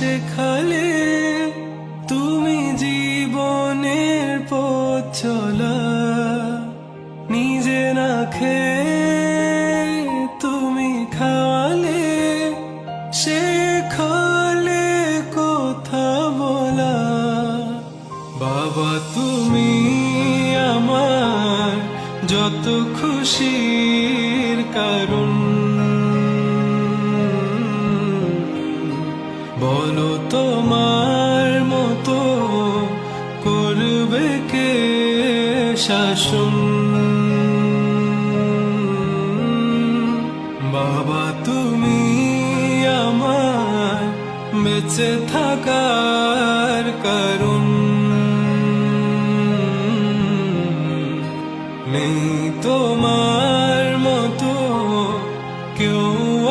শেখালে তুমি জীবনের পথ চলা। নিজে না খেয়ে তুমি খাওয়ালে, শেখালে কথা বলা। বাবা তুমি আমার যত খুশির কারণ, বলো তোমার মতো করবে কে শাসন। বাবা তুমি আমার বেঁচে থাকার কারণ, নেই তোমার